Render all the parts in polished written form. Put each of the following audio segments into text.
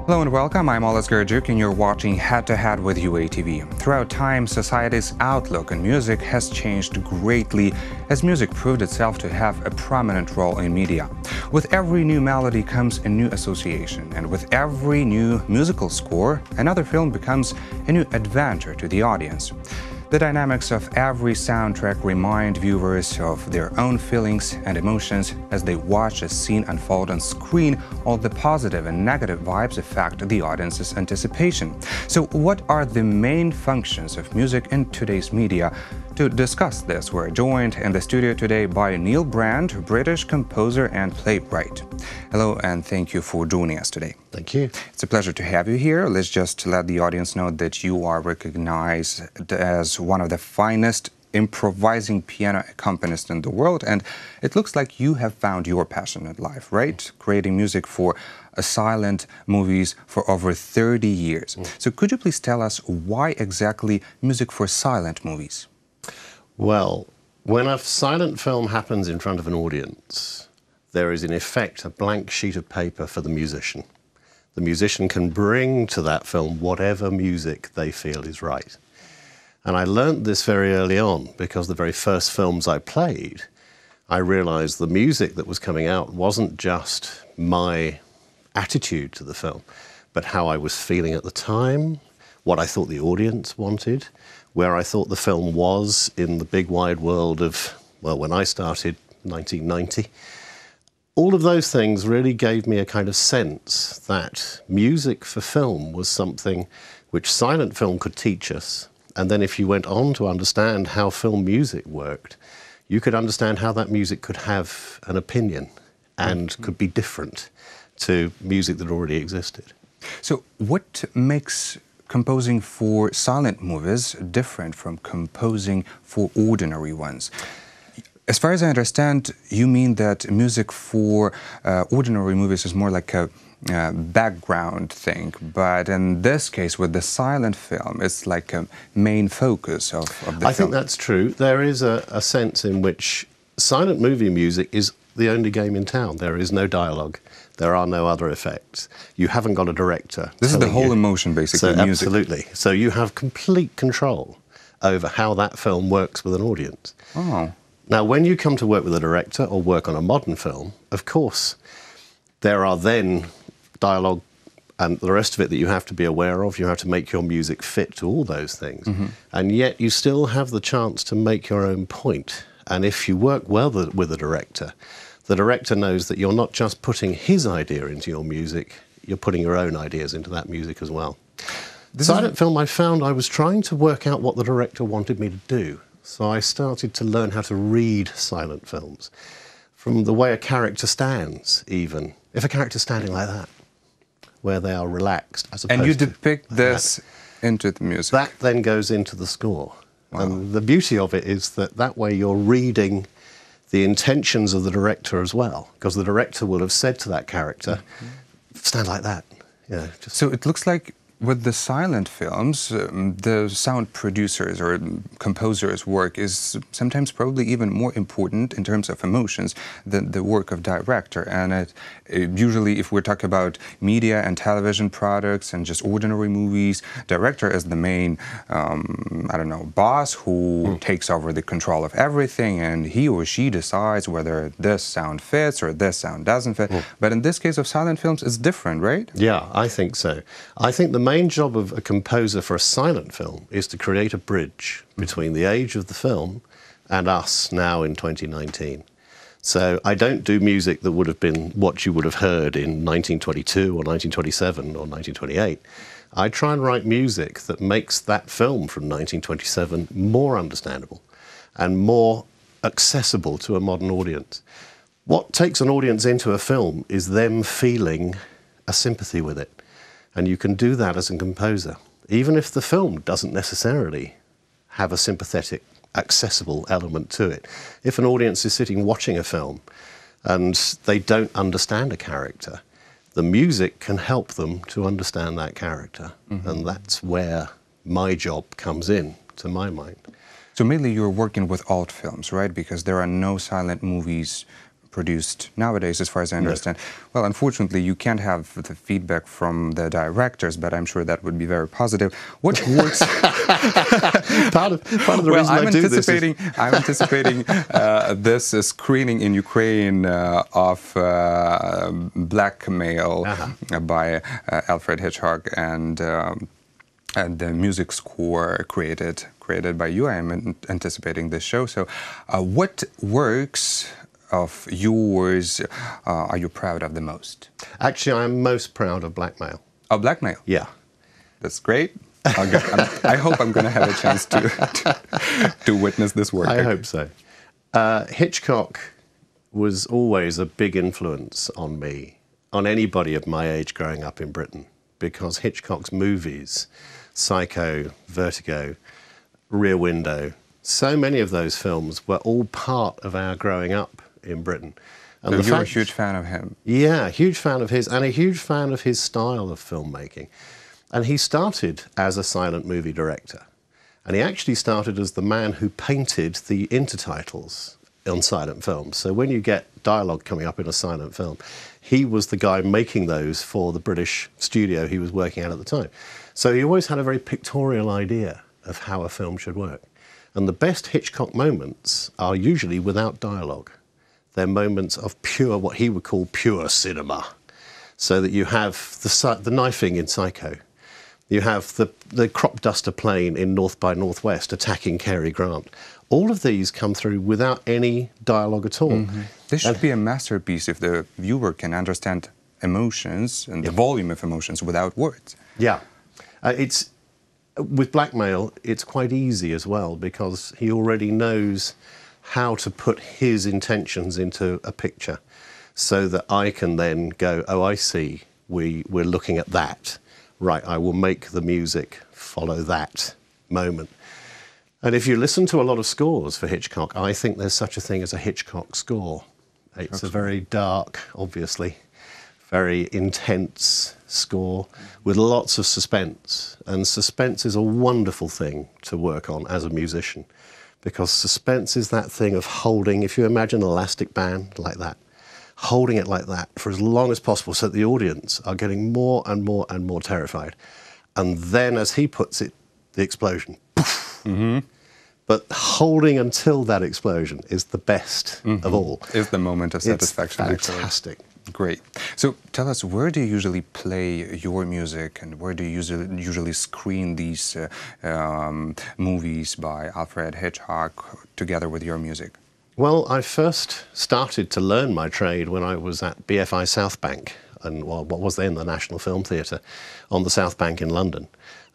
Hello and welcome, I'm Oles Gerjuk and you're watching Head to Head with UATV. Throughout time, society's outlook on music has changed greatly as music proved itself to have a prominent role in media. With every new melody comes a new association, and with every new musical score, another film becomes a new adventure to the audience. The dynamics of every soundtrack remind viewers of their own feelings and emotions as they watch a scene unfold on screen. All the positive and negative vibes affect the audience's anticipation. So what are the main functions of music in today's media? To discuss this, we're joined in the studio today by Neil Brand, British composer and playwright. Hello and thank you for joining us today. Thank you. It's a pleasure to have you here. Let's just let the audience know that you are recognized as one of the finest improvising piano accompanists in the world, and it looks like you have found your passion in life, right? Creating music for silent movies for over 30 years. So could you please tell us why exactly music for silent movies? Well, when a silent film happens in front of an audience, there is in effect a blank sheet of paper for the musician. The musician can bring to that film whatever music they feel is right. And I learned this very early on because the very first films I played, I realized the music that was coming out wasn't just my attitude to the film, but how I was feeling at the time, what I thought the audience wanted, where I thought the film was in the big wide world of, well, when I started, 1990. All of those things really gave me a kind of sense that music for film was something which silent film could teach us. And then if you went on to understand how film music worked, you could understand how that music could have an opinion and could be different to music that already existed. So what makes composing for silent movies different from composing for ordinary ones? As far as I understand, you mean that music for ordinary movies is more like a background thing, but in this case, with the silent film, it's like a main focus of the film. I think that's true. There is a sense in which silent movie music is the only game in town. There is no dialogue. There are no other effects. You haven't got a director. This is the whole emotion, basically, so, music. Absolutely. So you have complete control over how that film works with an audience. Oh. Now, when you come to work with a director or work on a modern film, of course, there are then dialogue and the rest of it that you have to be aware of. You have to make your music fit to all those things. And yet you still have the chance to make your own point. And if you work well with a director, the director knows that you're not just putting his idea into your music, you're putting your own ideas into that music as well. Silent film, I found I was trying to work out what the director wanted me to do. So I started to learn how to read silent films, from the way a character stands, even. If a character's standing like that, where they are relaxed, as opposed to... And you depict this into the music. That then goes into the score. Wow. And the beauty of it is that that way you're reading the intentions of the director as well, because the director will have said to that character, stand like that. You know, just... So it looks like with the silent films, the sound producers or composers' work is sometimes probably even more important in terms of emotions than the work of director. And usually, if we're talking about media and television products and just ordinary movies, director is the main, I don't know, boss who takes over the control of everything, and he or she decides whether this sound fits or this sound doesn't fit. But in this case of silent films, it's different, right? Yeah, I think so. I think the main job of a composer for a silent film is to create a bridge between the age of the film and us now in 2019. So I don't do music that would have been what you would have heard in 1922 or 1927 or 1928. I try and write music that makes that film from 1927 more understandable and more accessible to a modern audience. What takes an audience into a film is them feeling a sympathy with it. And you can do that as a composer, even if the film doesn't necessarily have a sympathetic, accessible element to it. If an audience is sitting watching a film and they don't understand a character, the music can help them to understand that character. And that's where my job comes in, to my mind. So mainly you're working with alt films, right? Because there are no silent movies produced nowadays, as far as I understand. No. Well, unfortunately, you can't have the feedback from the directors, but I'm sure that would be very positive. What works? part of the reason I do this is... I'm anticipating this screening in Ukraine of Blackmail by Alfred Hitchcock and the music score created by you. I am anticipating this show. So, what works of yours are you proud of the most? Actually, I'm most proud of Blackmail. Oh, Blackmail? Yeah. That's great. I hope I'm going to have a chance to witness this work. I hope so. Hitchcock was always a big influence on me, on anybody of my age growing up in Britain, because Hitchcock's movies, Psycho, Vertigo, Rear Window, so many of those films were all part of our growing up in Britain. And so you're a huge fan of him? Yeah, huge fan of his, and a huge fan of his style of filmmaking. And he started as a silent movie director. And he actually started as the man who painted the intertitles on silent films. So when you get dialogue coming up in a silent film, he was the guy making those for the British studio he was working at the time. So he always had a very pictorial idea of how a film should work. And the best Hitchcock moments are usually without dialogue. They're moments of pure, what he would call pure cinema. So that you have the knifing in Psycho. You have the crop duster plane in North by Northwest attacking Cary Grant. All of these come through without any dialogue at all. Mm-hmm. This should be a masterpiece if the viewer can understand emotions and the volume of emotions without words. Yeah. With Blackmail, it's quite easy as well because he already knows how to put his intentions into a picture so that I can then go, oh, I see, we're looking at that. Right, I will make the music follow that moment. And if you listen to a lot of scores for Hitchcock, I think there's such a thing as a Hitchcock score. It's a very dark, obviously, very intense score with lots of suspense. And suspense is a wonderful thing to work on as a musician because suspense is that thing of holding, if you imagine an elastic band like that, holding it like that for as long as possible so that the audience are getting more and more and more terrified. And then, as he puts it, the explosion. Poof. Mm-hmm. But holding until that explosion is the best of all. Is the moment of satisfaction. It's fantastic. Great. So tell us, where do you usually play your music and where do you usually screen these movies by Alfred Hitchcock together with your music? Well, I first started to learn my trade when I was at BFI South Bank, and what was then the National Film Theatre, on the South Bank in London.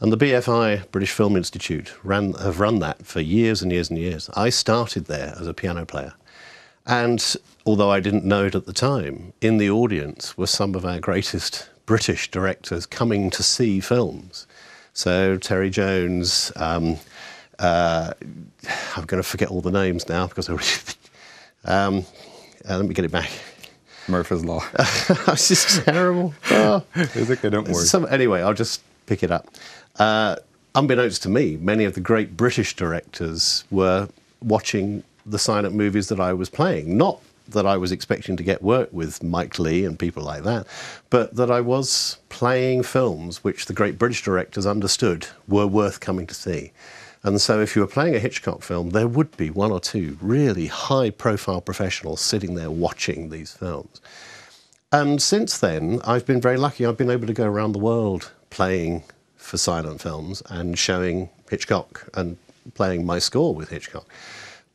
And the BFI, British Film Institute, have run that for years and years and years. I started there as a piano player. And although I didn't know it at the time, in the audience were some of our greatest British directors coming to see films. So Terry Jones, I'm going to forget all the names now because I really... let me get it back. Murphy's Law. It's just terrible. Oh. It's okay, don't worry. Anyway, I'll just pick it up. Unbeknownst to me, many of the great British directors were watching the silent movies that I was playing. Not that I was expecting to get work with Mike Leigh and people like that, but that I was playing films which the great British directors understood were worth coming to see. And so if you were playing a Hitchcock film, there would be one or two really high-profile professionals sitting there watching these films. And since then, I've been very lucky. I've been able to go around the world playing for silent films and showing Hitchcock and playing my score with Hitchcock.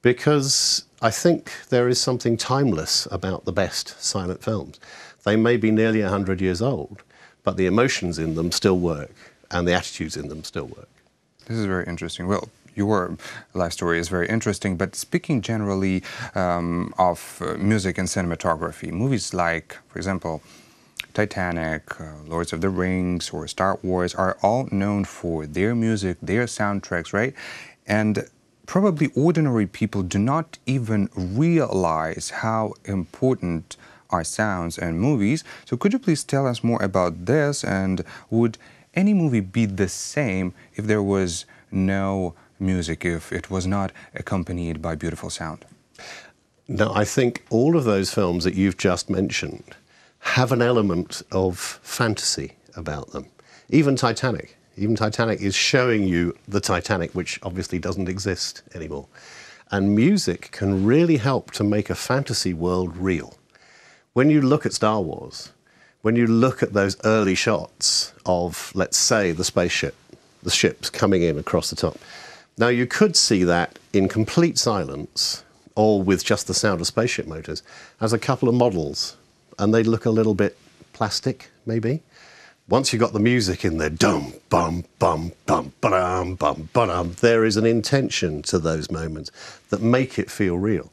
Because I think there is something timeless about the best silent films. They may be nearly 100 years old, but the emotions in them still work and the attitudes in them still work. This is very interesting. Well, your life story is very interesting, but speaking generally of music and cinematography, movies like, for example, Titanic, Lords of the Rings, or Star Wars are all known for their music, their soundtracks, right? And probably ordinary people do not even realize how important are sounds and movies. So could you please tell us more about this, and would any movie be the same if there was no music, if it was not accompanied by beautiful sound? No, I think all of those films that you've just mentioned have an element of fantasy about them. Even Titanic. Even Titanic is showing you the Titanic, which obviously doesn't exist anymore. And music can really help to make a fantasy world real. When you look at Star Wars, when you look at those early shots of, let's say, the spaceship, the ships coming in across the top, now you could see that in complete silence or with just the sound of spaceship motors as a couple of models, and they look a little bit plastic, maybe. Once you've got the music in there, dum, bum, bum, bum, ba-dum, bum, ba-dum, there is an intention to those moments that make it feel real.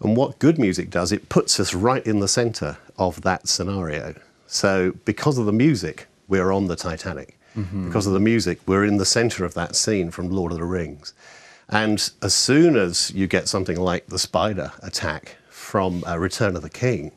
And what good music does, it puts us right in the centre of that scenario. So because of the music, we're on the Titanic. Mm-hmm. Because of the music, we're in the centre of that scene from Lord of the Rings. And as soon as you get something like the spider attack from Return of the King,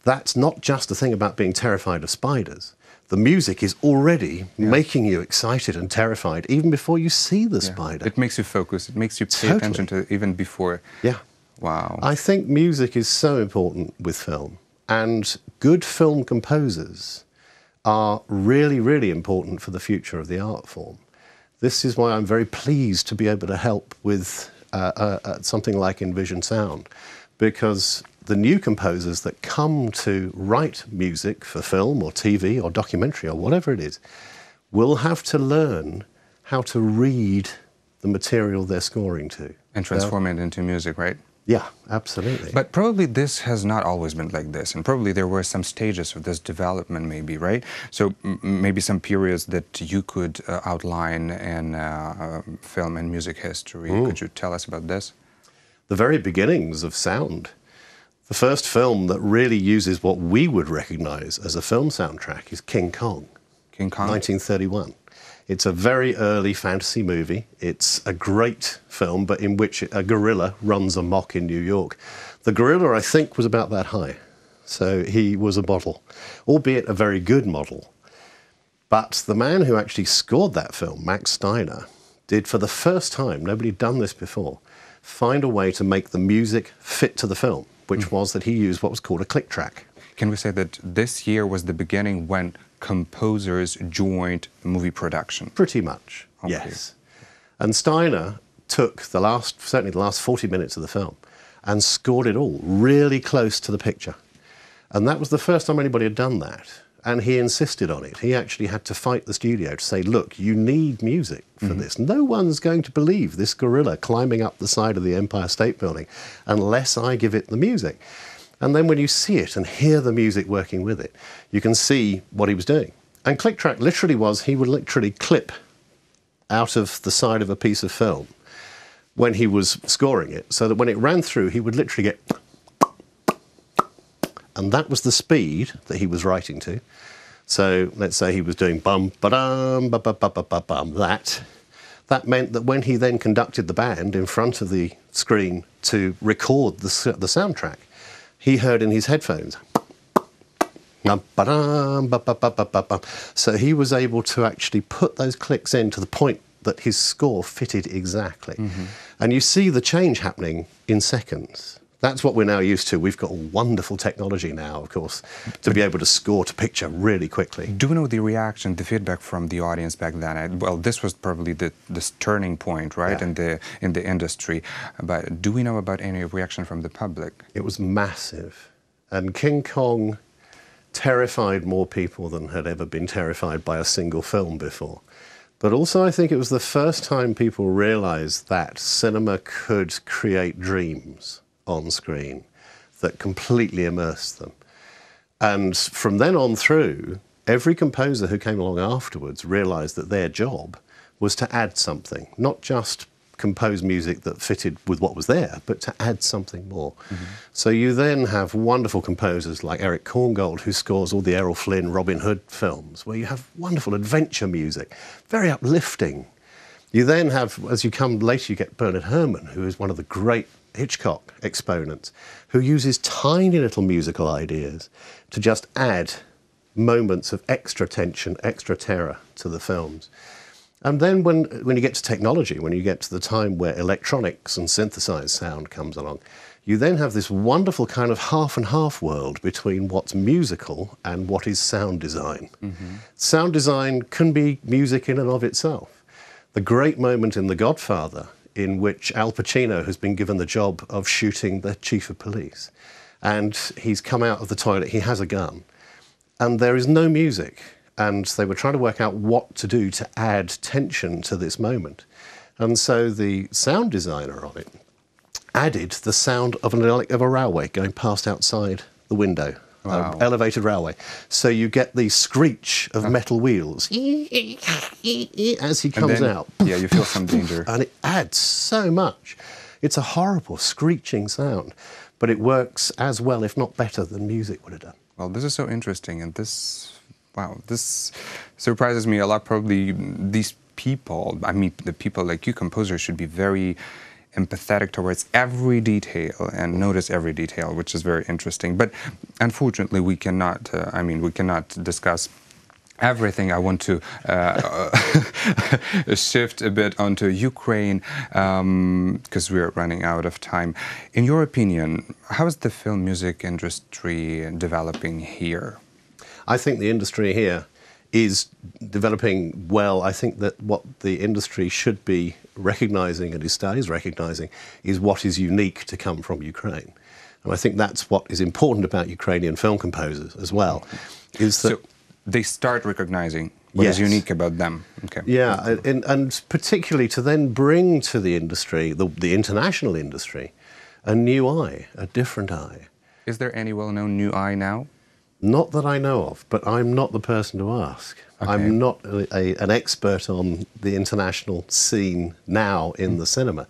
that's not just a thing about being terrified of spiders. The music is already making you excited and terrified even before you see the spider. It makes you focus. It makes you pay attention to it even before. Yeah. Wow. I think music is so important with film. And good film composers are really, really important for the future of the art form. This is why I'm very pleased to be able to help with something like Envision Sound, because the new composers that come to write music for film or TV or documentary or whatever it is will have to learn how to read the material they're scoring to. And transform it into music, right? Yeah, absolutely. But probably this has not always been like this, and probably there were some stages of this development maybe, right? So maybe some periods that you could outline in film and music history. Could you tell us about this? The very beginnings of sound. The first film that really uses what we would recognize as a film soundtrack is King Kong. King Kong? 1931. It's a very early fantasy movie. It's a great film, but in which a gorilla runs amok in New York. The gorilla, I think, was about that high. So he was a model, albeit a very good model. But the man who actually scored that film, Max Steiner, did for the first time, nobody had done this before, find a way to make the music fit to the film, which was that he used what was called a click track. Can we say that this year was the beginning when composers joined movie production? Pretty much, yes. And Steiner took certainly the last 40 minutes of the film and scored it all really close to the picture. And that was the first time anybody had done that. And he insisted on it. He actually had to fight the studio to say, look, you need music for this. No one's going to believe this gorilla climbing up the side of the Empire State Building unless I give it the music. And then when you see it and hear the music working with it, you can see what he was doing. And click track literally was, he would literally clip out of the side of a piece of film when he was scoring it, so that when it ran through, he would literally get... And that was the speed that he was writing to. So let's say he was doing bum, ba-dum, ba-ba-ba-ba-bum, that. That meant that when he then conducted the band in front of the screen to record the soundtrack, he heard in his headphones. So he was able to actually put those clicks in to the point that his score fitted exactly. And you see the change happening in seconds. That's what we're now used to. We've got wonderful technology now, of course, to be able to score to picture really quickly. Do we know the reaction, the feedback from the audience back then? Well, this was probably this turning point, right, in the industry. But do we know about any reaction from the public? It was massive. And King Kong terrified more people than had ever been terrified by a single film before. But also I think it was the first time people realized that cinema could create dreams on screen that completely immersed them. And from then on through, every composer who came along afterwards realized that their job was to add something, not just compose music that fitted with what was there, but to add something more. So you then have wonderful composers like Eric Korngold, who scores all the Errol Flynn, Robin Hood films, where you have wonderful adventure music, very uplifting. You then have, as you come later, you get Bernard Herrmann, who is one of the great Hitchcock exponents, who uses tiny little musical ideas to just add moments of extra tension, extra terror to the films. And then when you get to technology, when you get to the time where electronics and synthesized sound comes along, you then have this wonderful kind of half and half world between what's musical and what is sound design. Sound design can be music in and of itself. The great moment in The Godfather in which Al Pacino has been given the job of shooting the chief of police, and he's come out of the toilet, he has a gun, and there is no music, and they were trying to work out what to do to add tension to this moment. And so the sound designer on it added the sound of a railway going past outside the window. Wow. Elevated railway. So you get the screech of metal wheels as he comes out. Yeah, you feel some danger. And it adds so much. It's a horrible screeching sound, but it works as well, if not better, than music would have done. Well, this is so interesting, and this surprises me a lot. Probably these people, I mean, the people like you, composers, should be very empathetic towards every detail and notice every detail, which is very interesting. But unfortunately, we cannot, we cannot discuss everything. I want to shift a bit onto Ukraine because we're running out of time. In your opinion, how is the film music industry developing here? I think the industry here is developing well. I think that what the industry should be recognising, and is recognising, is what is unique to come from Ukraine. And I think that's what is important about Ukrainian film composers as well. Is that so they start recognising what is unique about them. Okay. Yeah, and particularly to then bring to the industry, the international industry, a new eye, a different eye. Is there any well-known new eye now? Not that I know of, but I'm not the person to ask. Okay. I'm not an expert on the international scene now in the cinema.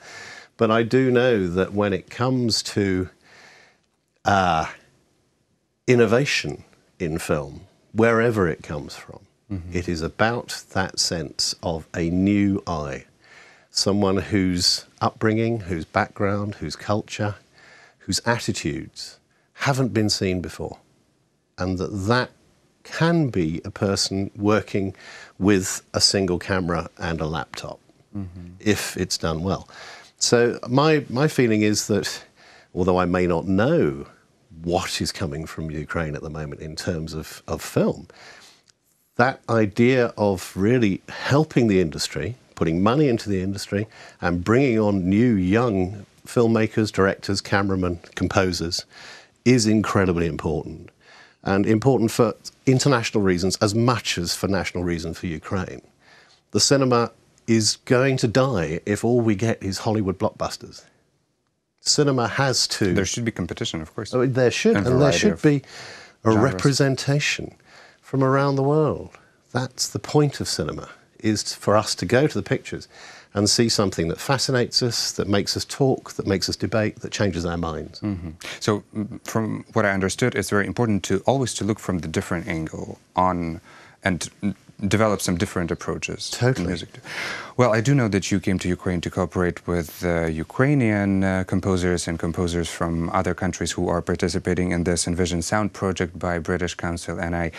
But I do know that when it comes to innovation in film, wherever it comes from, it is about that sense of a new eye. Someone whose upbringing, whose background, whose culture, whose attitudes haven't been seen before. And that can be a person working with a single camera and a laptop, if it's done well. So my feeling is that, although I may not know what is coming from Ukraine at the moment in terms of film, that idea of really helping the industry, putting money into the industry, and bringing on new young filmmakers, directors, cameramen, composers, is incredibly important. And important for international reasons as much as for national reasons for Ukraine. The cinema is going to die if all we get is Hollywood blockbusters. Cinema has to... There should be competition, of course. There should, and there should be a representation from around the world. That's the point of cinema, is for us to go to the pictures and see something that fascinates us, that makes us talk, that makes us debate, that changes our minds. So, from what I understood, it's very important to always to look from the different angle on and develop some different approaches to music. Well, I do know that you came to Ukraine to cooperate with Ukrainian composers and composers from other countries who are participating in this Envision Sound project by British Council, and I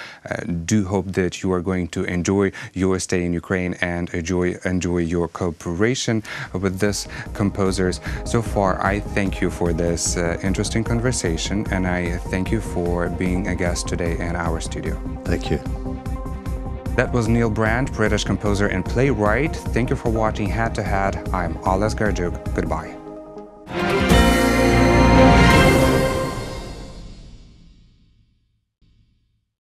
do hope that you are going to enjoy your stay in Ukraine and enjoy your cooperation with these composers. So far, I thank you for this interesting conversation, and I thank you for being a guest today in our studio. Thank you. That was Neil Brand, British composer and playwright. Thank you for watching Head to Head. I'm Oles Garjuk. Goodbye.